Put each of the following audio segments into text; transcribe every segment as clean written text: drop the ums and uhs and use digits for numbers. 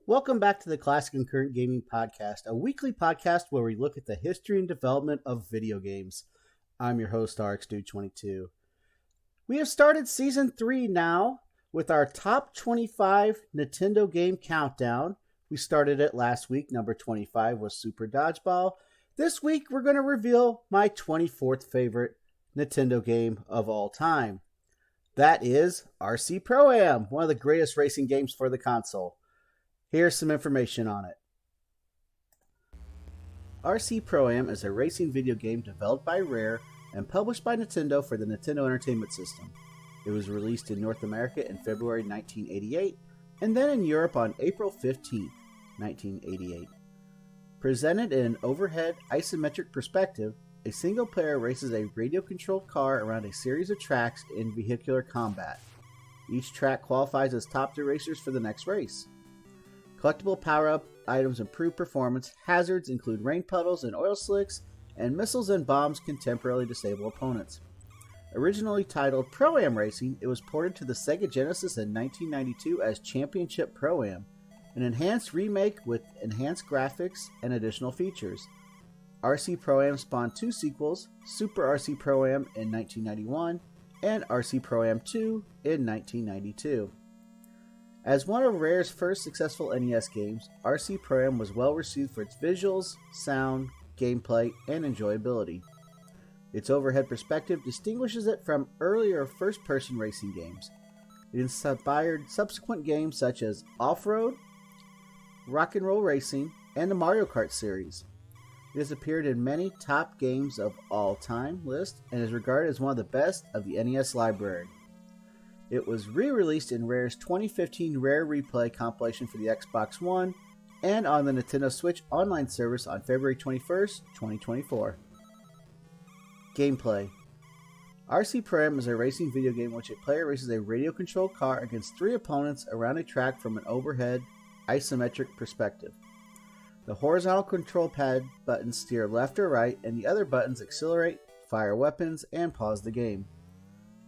Welcome back to the Classic and Current Gaming Podcast, a weekly podcast where we look at the history and development of video games. I'm your host, RxDude22. We have started Season 3 now with our top 25 Nintendo game countdown. We started it last week. Number 25 was Super Dodgeball. This week, we're going to reveal my 24th favorite Nintendo game of all time. That is RC Pro-Am, one of the greatest racing games for the console. Here's some information on it. RC Pro-Am is a racing video game developed by Rare and published by Nintendo for the Nintendo Entertainment System. It was released in North America in February 1988 and then in Europe on April 15, 1988. Presented in an overhead isometric perspective, a single player races a radio-controlled car around a series of tracks in vehicular combat. Each track qualifies as top 3 racers for the next race. Collectible power-up items improve performance, hazards include rain puddles and oil slicks, and missiles and bombs can temporarily disable opponents. Originally titled Pro-Am Racing, it was ported to the Sega Genesis in 1992 as Championship Pro-Am, an enhanced remake with enhanced graphics and additional features. RC Pro-Am spawned 2 sequels, Super RC Pro-Am in 1991 and RC Pro-Am 2 in 1992. As one of Rare's first successful NES games, RC Pro-Am was well received for its visuals, sound, gameplay, and enjoyability. Its overhead perspective distinguishes it from earlier first-person racing games. It inspired subsequent games such as Off-Road, Rock and Roll Racing, and the Mario Kart series. It has appeared in many top games of all time lists and is regarded as one of the best of the NES library. It was re-released in Rare's 2015 Rare Replay compilation for the Xbox One and on the Nintendo Switch online service on February 21st, 2024. Gameplay. RC Pro-Am is a racing video game in which a player races a radio-controlled car against 3 opponents around a track from an overhead isometric perspective. The horizontal control pad buttons steer left or right, and the other buttons accelerate, fire weapons, and pause the game.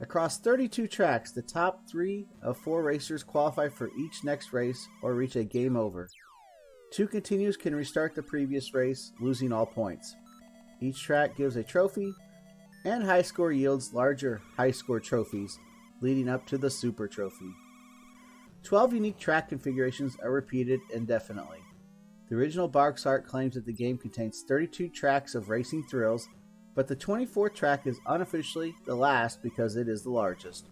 Across 32 tracks, the top 3 of 4 racers qualify for each next race or reach a game over. 2 continues can restart the previous race, losing all points. Each track gives a trophy, and high score yields larger high score trophies, leading up to the Super Trophy. 12 unique track configurations are repeated indefinitely. The original box art claims that the game contains 32 tracks of racing thrills, but the 24th track is unofficially the last because it is the largest.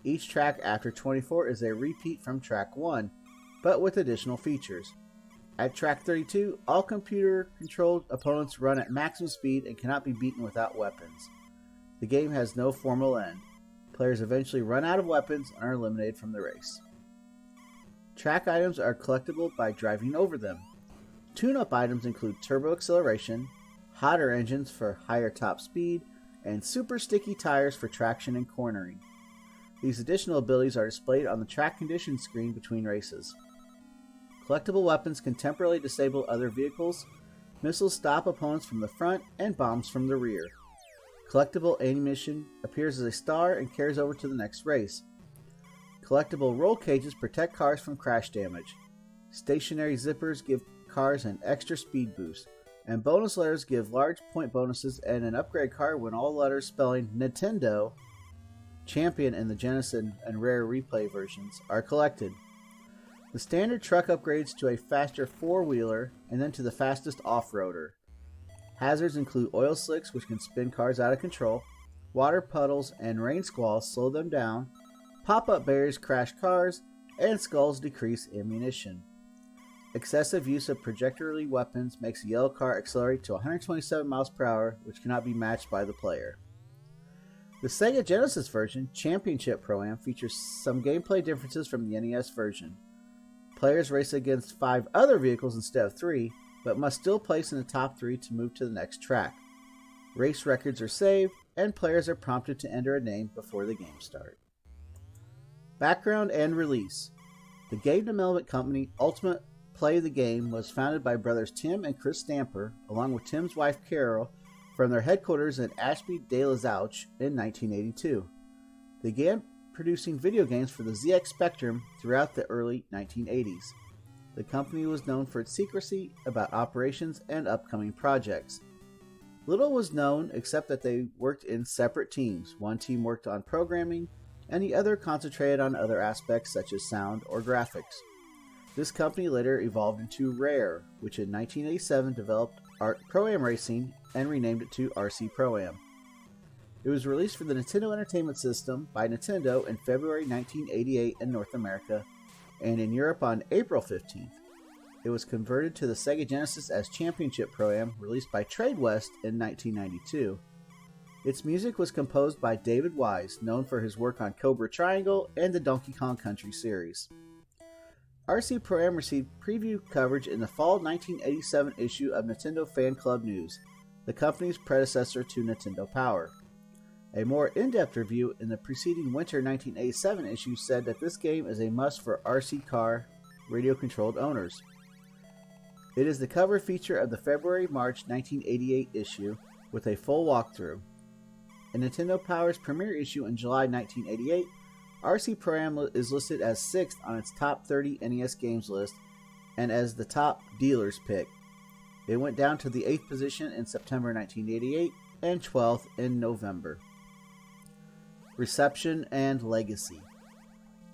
Each track after 24 is a repeat from track 1, but with additional features. At track 32, all computer-controlled opponents run at maximum speed and cannot be beaten without weapons. The game has no formal end. Players eventually run out of weapons and are eliminated from the race. Track items are collectible by driving over them. Tune-up items include turbo acceleration, hotter engines for higher top speed, and super sticky tires for traction and cornering. These additional abilities are displayed on the track condition screen between races. Collectible weapons can temporarily disable other vehicles, missiles stop opponents from the front, and bombs from the rear. Collectible ammunition appears as a star and carries over to the next race. Collectible roll cages protect cars from crash damage. Stationary zippers give cars an extra speed boost. And bonus letters give large point bonuses and an upgrade card when all letters spelling Nintendo, Champion in the Genesis and Rare Replay versions, are collected. The standard truck upgrades to a faster 4-wheeler and then to the fastest off-roader. Hazards include oil slicks, which can spin cars out of control, water puddles and rain squalls slow them down, pop-up barriers crash cars, and skulls decrease ammunition. Excessive use of projectile weapons makes a yellow car accelerate to 127 miles per hour, which cannot be matched by the player. The Sega Genesis version, Championship Pro-Am, features some gameplay differences from the NES version. Players race against 5 other vehicles instead of 3, but must still place in the top 3 to move to the next track. Race records are saved, and players are prompted to enter a name before the game starts. Background and release. The game development company Ultimate Play the Game was founded by brothers Tim and Chris Stamper, along with Tim's wife Carol, from their headquarters in Ashby de la Zouch in 1982. They began producing video games for the ZX Spectrum throughout the early 1980s. the company was known for its secrecy about operations and upcoming projects. Little was known except that they worked in separate teams. One team worked on programming, and the other concentrated on other aspects such as sound or graphics. This company later evolved into Rare, which in 1987 developed Pro-Am Racing and renamed it to RC Pro-Am. It was released for the Nintendo Entertainment System by Nintendo in February 1988 in North America, and in Europe on April 15th. It was converted to the Sega Genesis as Championship Pro-Am, released by Tradewest in 1992. Its music was composed by David Wise, known for his work on Cobra Triangle and the Donkey Kong Country series. RC Pro-Am received preview coverage in the fall 1987 issue of Nintendo Fan Club News, the company's predecessor to Nintendo Power. A more in-depth review in the preceding winter 1987 issue said that this game is a must for RC car radio-controlled owners. It is the cover feature of the February-March 1988 issue with a full walkthrough. In Nintendo Power's premiere issue in July 1988, RC Pro-Am is listed as 6th on its top 30 NES games list and as the top dealer's pick. It went down to the 8th position in September 1988 and 12th in November. Reception and legacy.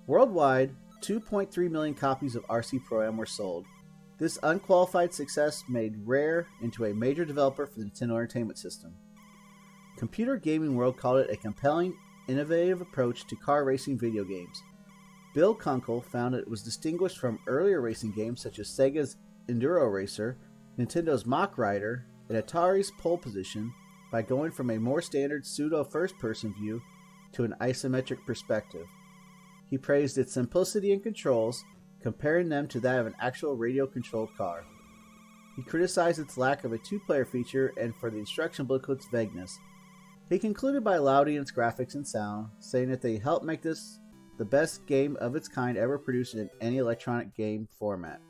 Worldwide, 2.3 million copies of RC Pro-Am were sold. This unqualified success made Rare into a major developer for the Nintendo Entertainment System. Computer Gaming World called it a compelling, innovative approach to car racing video games. Bill Kunkel found it was distinguished from earlier racing games such as Sega's Enduro Racer, Nintendo's Mach Rider, and Atari's Pole Position by going from a more standard pseudo first-person view to an isometric perspective. He praised its simplicity and controls, comparing them to that of an actual radio-controlled car. He criticized its lack of a two-player feature and for the instruction booklet's vagueness. He concluded by lauding its graphics and sound, saying that they helped make this the best game of its kind ever produced in any electronic game format.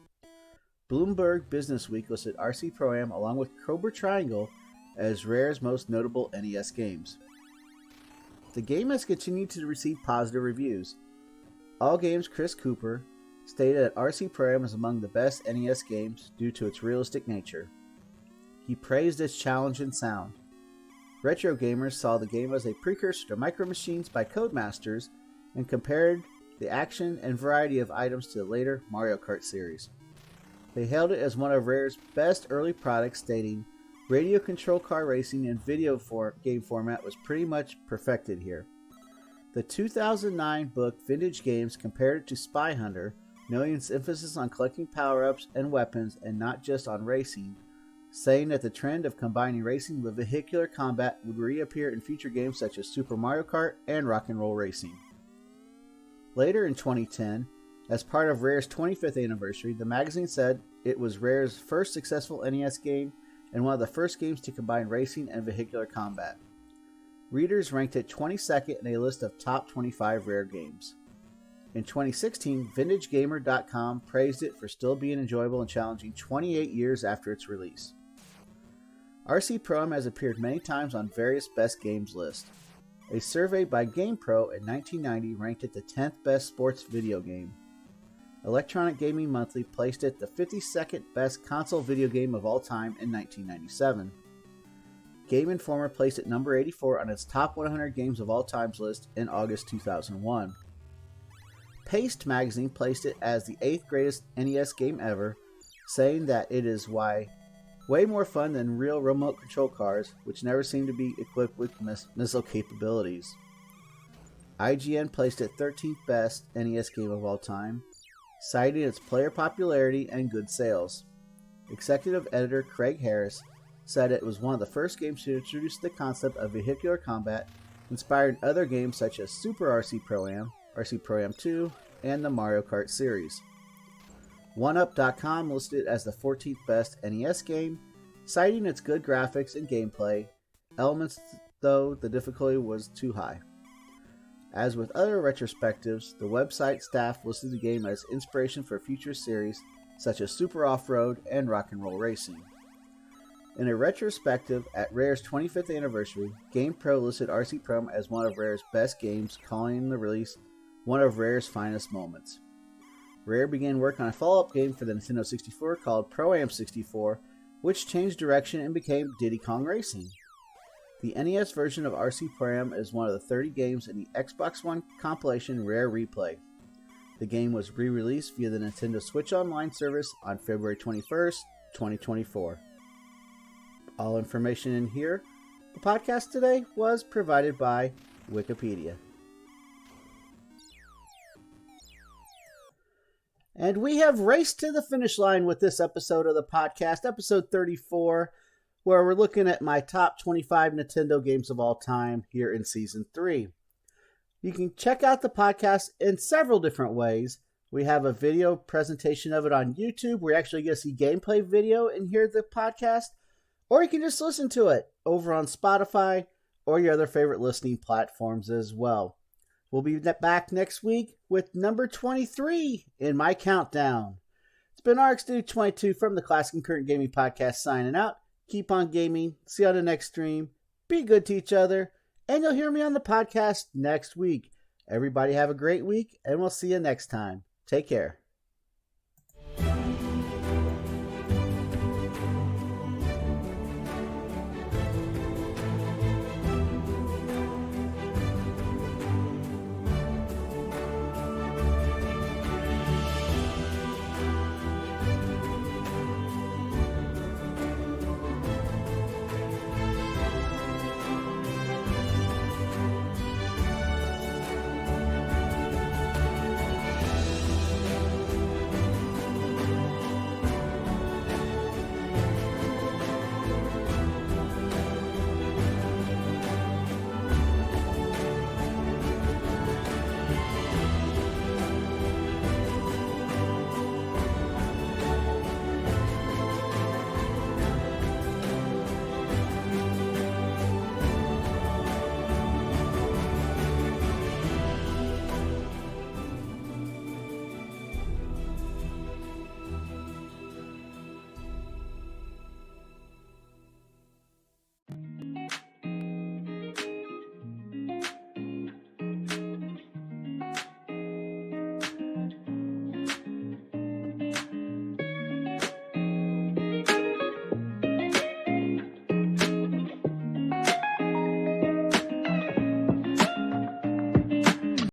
Bloomberg Businessweek listed RC Pro-Am along with Cobra Triangle as Rare's most notable NES games. The game has continued to receive positive reviews. All Games' Chris Cooper stated that RC Pro-Am is among the best NES games due to its realistic nature. He praised its challenge and sound. Retro Gamers saw the game as a precursor to Micro Machines by Codemasters and compared the action and variety of items to the later Mario Kart series. They hailed it as one of Rare's best early products, stating, "Radio control car racing and video game format was pretty much perfected here." The 2009 book Vintage Games compared it to Spy Hunter, noting its emphasis on collecting power-ups and weapons and not just on racing, saying that the trend of combining racing with vehicular combat would reappear in future games such as Super Mario Kart and Rock 'n' Roll Racing. Later in 2010, as part of Rare's 25th anniversary, the magazine said it was Rare's first successful NES game and one of the first games to combine racing and vehicular combat. Readers ranked it 22nd in a list of top 25 Rare games. In 2016, VintageGamer.com praised it for still being enjoyable and challenging 28 years after its release. RC Pro-Am has appeared many times on various best games lists. A survey by GamePro in 1990 ranked it the 10th best sports video game. Electronic Gaming Monthly placed it the 52nd best console video game of all time in 1997. Game Informer placed it number 84 on its top 100 games of all times list in August 2001. Paste magazine placed it as the 8th greatest NES game ever, saying that it is way more fun than real remote control cars, which never seem to be equipped with missile capabilities. IGN placed it 13th best NES game of all time, citing its player popularity and good sales. Executive editor Craig Harris said it was one of the first games to introduce the concept of vehicular combat, inspiring other games such as Super RC Pro-Am, RC Pro-Am 2, and the Mario Kart series. OneUp.com listed it as the 14th best NES game, citing its good graphics and gameplay, elements though the difficulty was too high. As with other retrospectives, the website staff listed the game as inspiration for future series such as Super Off-Road and Rock 'n' Roll Racing. In a retrospective at Rare's 25th anniversary, GamePro listed RC Pro-Am as one of Rare's best games, calling the release one of Rare's finest moments. Rare began work on a follow-up game for the Nintendo 64 called Pro-Am 64, which changed direction and became Diddy Kong Racing. The NES version of RC Pro-Am is one of the 30 games in the Xbox One compilation Rare Replay. The game was re-released via the Nintendo Switch Online service on February 21st, 2024. All information in here. The podcast today was provided by Wikipedia. And we have raced to the finish line with this episode of the podcast, episode 34, where we're looking at my top 25 Nintendo games of all time here in Season 3. You can check out the podcast in several different ways. We have a video presentation of it on YouTube where you actually get to see gameplay video and hear the podcast. Or you can just listen to it over on Spotify or your other favorite listening platforms as well. We'll be back next week with number 23 in my countdown. It's been RX22 from the Classic and Current Gaming Podcast signing out. Keep on gaming. See you on the next stream. Be good to each other. And you'll hear me on the podcast next week. Everybody have a great week, and we'll see you next time. Take care.